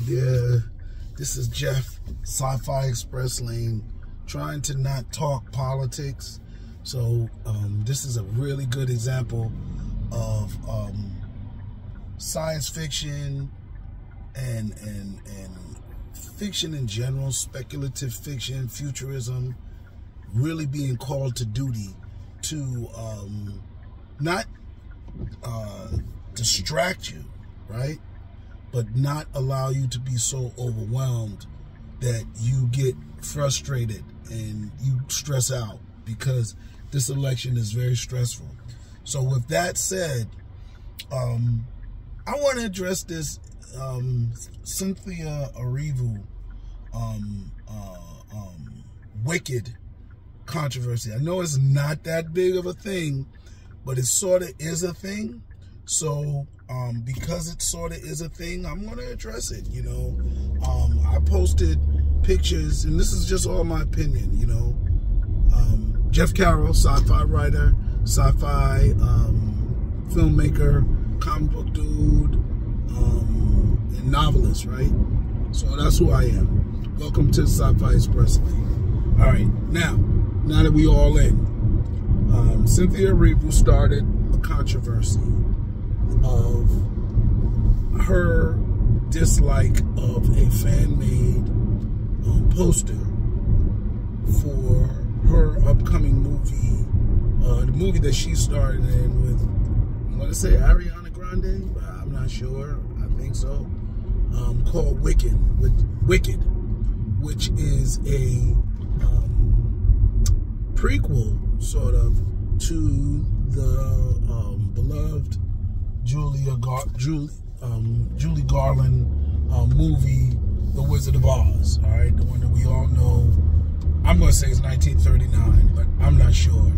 there. This is Jeff, Sci-Fi Express Lane, trying to not talk politics. So this is a really good example of science fiction and fiction in general, speculative fiction, futurism, really being called to duty to not distract you, right? But not allow you to be so overwhelmed that you get frustrated and you stress out, because this election is very stressful. So with that said, I want to address this Cynthia Erivo Wicked controversy. I know it's not that big of a thing, but it sort of is a thing. So because it sort of is a thing, I'm going to address it. You know, I posted pictures, and this is just all my opinion, you know. Jeff Carroll, sci-fi writer, sci-fi filmmaker, comic book dude, and novelist, right? So that's who I am. Welcome to Sci-Fi Express Lane. All right, now that we all in, Cynthia Erivo started a controversy of her dislike of a fan-made poster for her upcoming movie, the movie that she starred in with, I'm going to say Ariana Grande, but I'm not sure. I think so. Called Wicked, which is a prequel, sort of, to the beloved Julie Garland movie, The Wizard of Oz. All right, the one that we all know. I'm going to say it's 1939, but I'm not sure.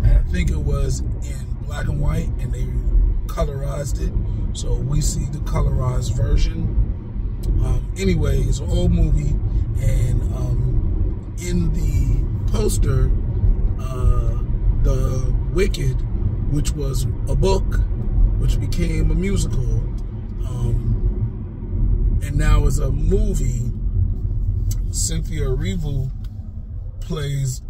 And I think it was in black and white, and they colorized it, so we see the colorized version. Anyway, it's an old movie, and in the poster, the Wicked, which was a book, which became a musical, and now is a movie, Cynthia Erivo plays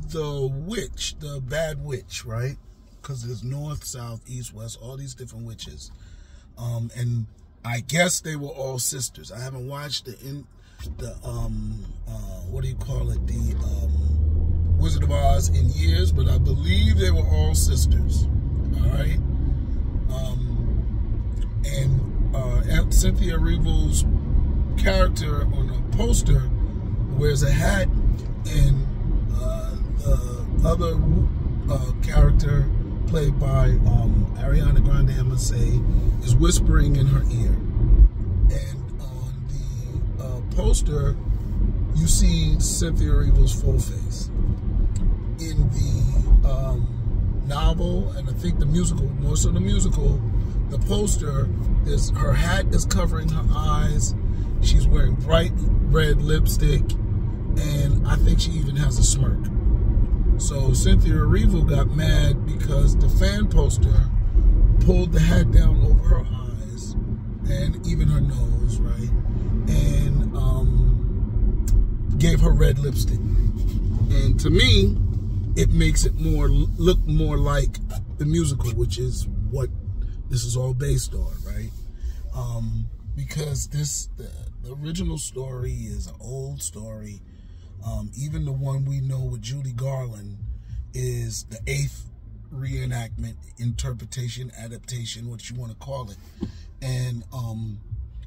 the witch, the bad witch, right? Because there's north, south, east, west, all these different witches. And I guess they were all sisters. I haven't watched the what do you call it? The Wizard of Oz in years, but I believe they were all sisters. All right. And Cynthia Erivo's character on the poster wears a hat, and the other character, played by Ariana Grande, I must say, is whispering in her ear. And on the poster, you see Cynthia Erivo's full face. In the novel, and I think the musical, more so the musical, the poster, her hat is covering her eyes. She's wearing bright red lipstick, and I think she even has a smirk. So Cynthia Erivo got mad because the fan poster pulled the hat down over her eyes and even her nose, right? And gave her red lipstick. And to me, it makes it look more like the musical, which is what this is all based on, right? Because the original story is an old story. Even the one we know with Julie Garland is the 8th reenactment, interpretation, adaptation, what you want to call it. And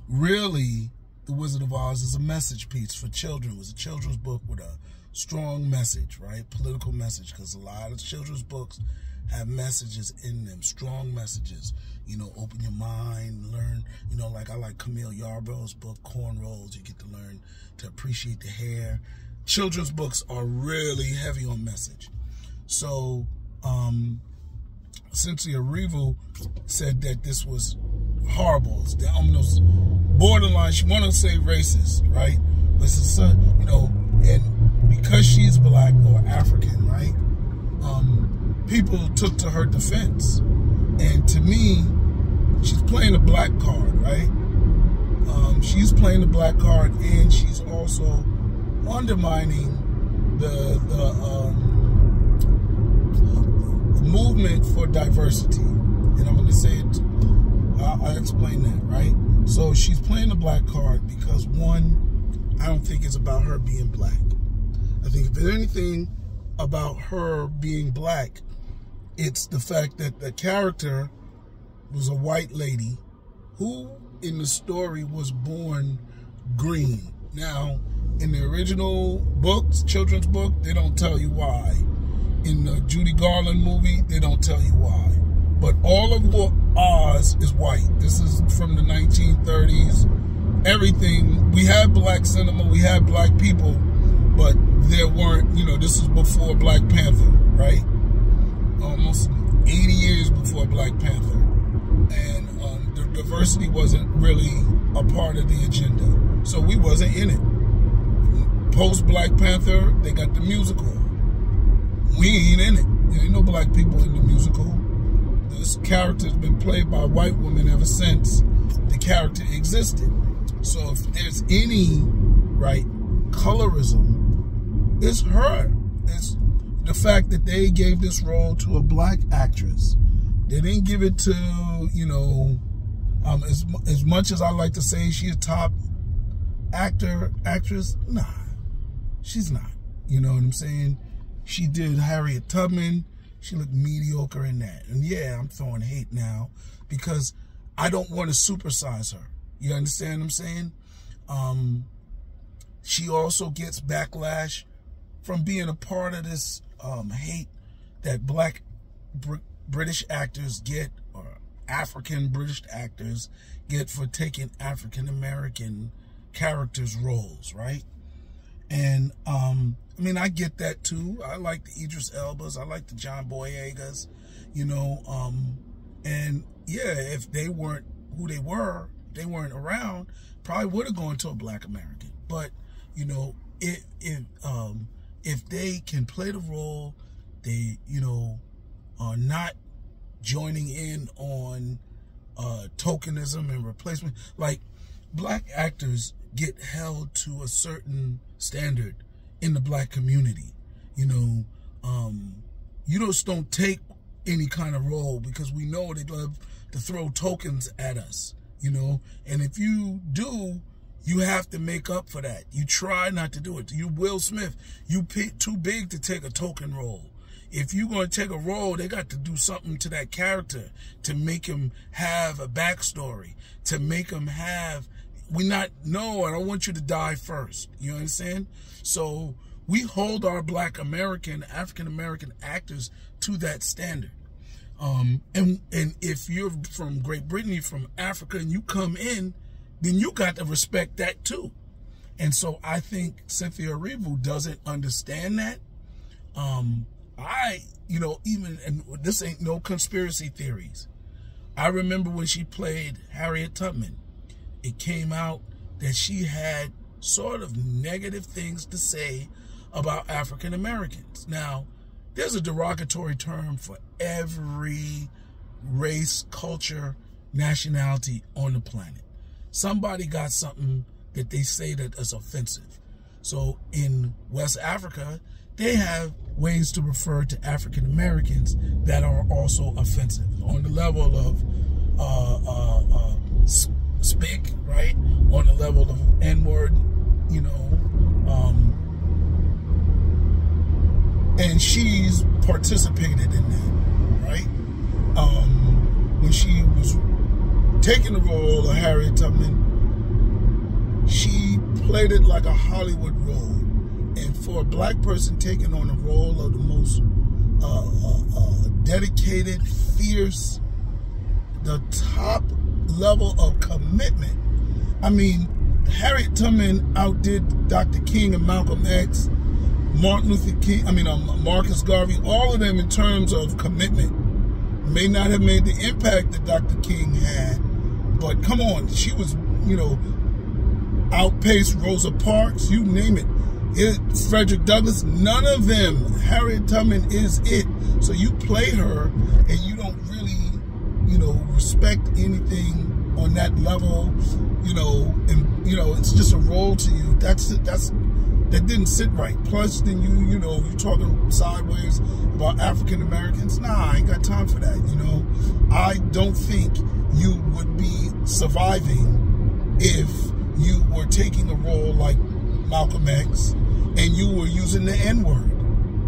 really, The Wizard of Oz is a message piece for children. It was a children's book with a strong message, right? Political message, because a lot of children's books have messages in them, strong messages. You know, open your mind, learn, you know, like I like Camille Yarborough's book, Cornrows. You get to learn to appreciate the hair. Children's books are really heavy on message. So, Cynthia Erivo said that this was horrible. It's almost borderline, she wanted to say racist, right? But it's you know, and because she's black or African, right? People took to her defense. And to me, she's playing a black card, right? she's playing the black card, and she's also undermining the movement for diversity. And I'm going to say it, I'll explain that, right? So she's playing the black card because, one, I don't think it's about her being black. I think if there's anything about her being black, it's the fact that the character was a white lady who in the story was born green. Now, in the original books, children's book, they don't tell you why. In the Judy Garland movie, they don't tell you why. But all of Oz is white. This is from the 1930s. Everything, we had black cinema, we had black people, but there weren't, this is before Black Panther, right? Almost 80 years before Black Panther. And the diversity wasn't really a part of the agenda. So we wasn't in it. Post Black Panther, they got the musical. We ain't in it. There ain't no black people in the musical. This character's been played by white women ever since the character existed. So if there's any, right, colorism, it's her. It's the fact that they gave this role to a black actress. They didn't give it to, as much as I like to say she's a top actress, nah, she's not. You know what I'm saying? She did Harriet Tubman. She looked mediocre in that. And yeah, I'm throwing hate now because I don't want to supersize her. You understand what I'm saying? She also gets backlash from being a part of this hate that black British actors get, or African British actors get, for taking African American characters' roles, right? And I get that too. I like the Idris Elbas, I like the John Boyegas, and yeah, if they weren't who they were, they weren't around, probably would have gone to a black American. But if they can play the role, they are not joining in on tokenism and replacement. Like, black actors get held to a certain standard in the black community. You just don't take any kind of role because we know they love to throw tokens at us, and if you do, you have to make up for that. You try not to do it. You Will Smith, you too big to take a token role. If you're going to take a role, they got to do something to that character to make him have a backstory, to make him have, I don't want you to die first. You understand? So we hold our black American, African American actors to that standard. And if you're from Great Britain, you're from Africa, and you come in, then you got to respect that too. And so I think Cynthia Erivo doesn't understand that. And this ain't no conspiracy theories. I remember when she played Harriet Tubman, it came out that she had sort of negative things to say about African Americans. Now, there's a derogatory term for every race, culture, nationality on the planet. Somebody got something that they say that is offensive. So in West Africa, they have ways to refer to African Americans that are also offensive on the level of spick, right? On the level of N-word, and she's participated in that, right? When she was taking the role of Harriet Tubman, she played it like a Hollywood role. And for a black person taking on the role of the most dedicated, fierce, the top level of commitment. Harriet Tubman outdid Dr. King and Malcolm X, Martin Luther King, Marcus Garvey, all of them in terms of commitment. May not have made the impact that Dr. King had, but come on, she was, outpaced Rosa Parks, you name it. Frederick Douglass, none of them. Harriet Tubman is it. So you play her and you don't really, respect anything on that level, and you know, it's just a role to you. That didn't sit right. Plus, then you know, you're talking sideways about African Americans. Nah, I ain't got time for that. You know, I don't think you would be surviving if you were taking a role like Malcolm X and you were using the N-word.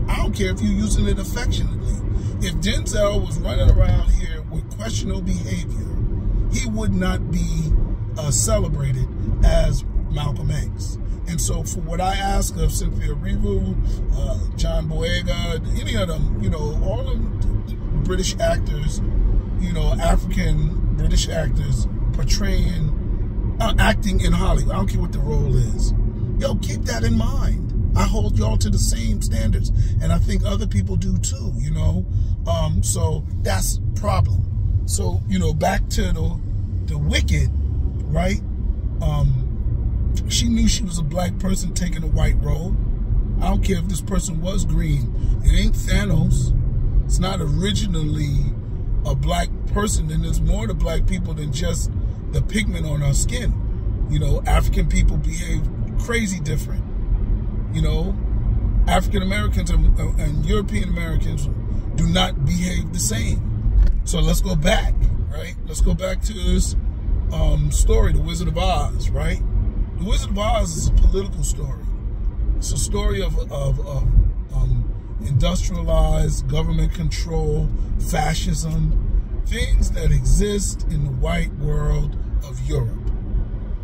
I don't care if you're using it affectionately. If Denzel was running around here with questionable behavior, he would not be celebrated as Malcolm X. And so for what I ask of Cynthia Erivo, John Boyega, any of them, you know, all of them British actors, you know, African British actors portraying, acting in Hollywood. I don't care what the role is. Yo, keep that in mind. I hold y'all to the same standards, and I think other people do too, you know. So that's a problem. So, you know, back to the Wicked, right? She knew she was a black person taking a white role. I don't care if this person was green. It ain't Thanos. It's not originally a black person, and there's more to black people than just the pigment on our skin. You know, African people behave crazy different. You know, African Americans and European Americans do not behave the same. So let's go back, right? Let's go back to this story, The Wizard of Oz, right? The Wizard of Oz is a political story. It's a story of industrialized government control, fascism, things that exist in the white world of Europe.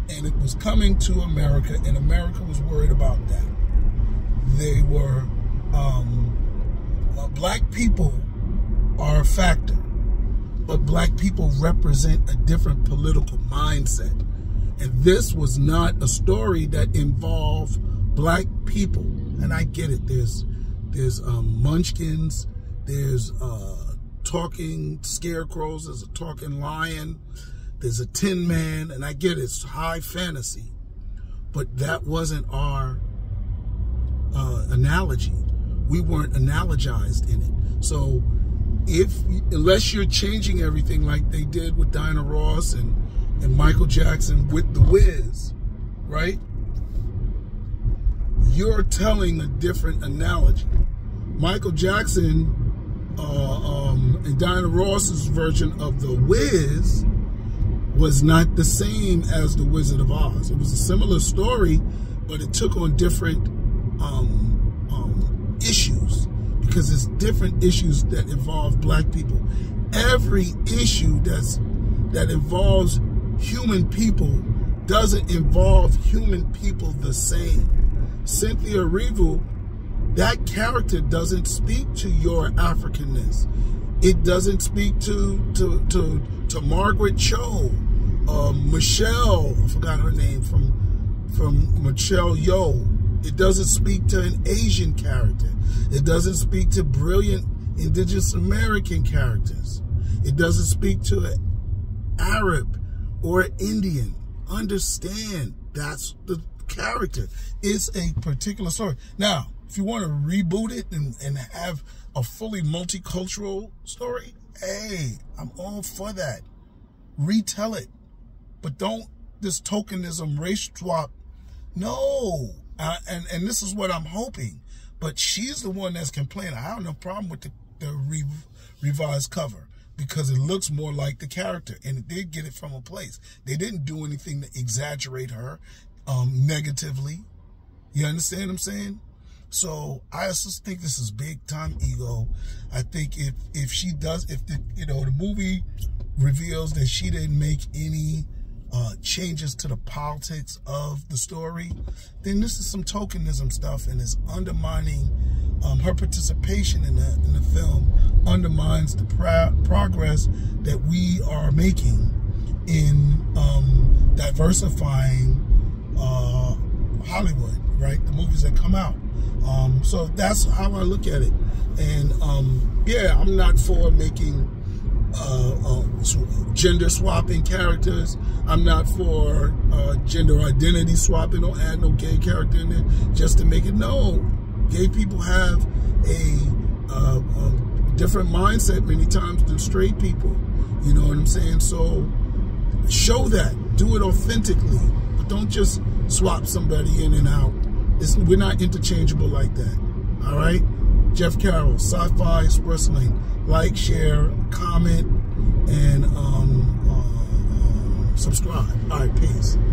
And it was coming to America, and America was worried about that. They were, black people are a factor, but black people represent a different political mindset. And this was not a story that involved black people. And I get it. There's munchkins, there's talking scarecrows, there's a talking lion, there's a tin man, and I get it, it's high fantasy. But that wasn't our analogy. We weren't analogized in it. So unless you're changing everything like they did with Diana Ross and Michael Jackson with The Wiz, right? You're telling a different analogy. Michael Jackson and Diana Ross's version of The Wiz was not the same as The Wizard of Oz. It was a similar story, but it took on different issues, because it's different issues that involve black people. Every issue that involves human people doesn't involve human people the same. Cynthia Erivo, that character doesn't speak to your Africanness. It doesn't speak to Margaret Cho, Michelle, I forgot her name, from Michelle Yeoh. It doesn't speak to an Asian character. It doesn't speak to brilliant indigenous American characters. It doesn't speak to an Arab or an Indian. Understand, that's the character. It's a particular story. Now, if you want to reboot it and have a fully multicultural story, hey, I'm all for that. Retell it. But don't this tokenism, race swap. No. And this is what I'm hoping. But she's the one that's complaining. I have no problem with the revised cover, because it looks more like the character, and it did get it from a place. They didn't do anything to exaggerate her negatively. You understand what I'm saying? So I just think this is big time ego. I think if she does, if the movie reveals that she didn't make any changes to the politics of the story, then this is some tokenism stuff, and it's undermining her participation in the film, undermines the progress that we are making in diversifying Hollywood, right? The movies that come out. So that's how I look at it. And yeah, I'm not for making gender swapping characters. I'm not for gender identity swapping. Don't add no gay character in there just to make it. No, gay people have a different mindset many times than straight people. You know what I'm saying? So show that, do it authentically, Don't just swap somebody in and out. We're not interchangeable like that. All right? Jeff Carroll, Sci-Fi Express Lane. Like, share, comment, and subscribe. All right, peace.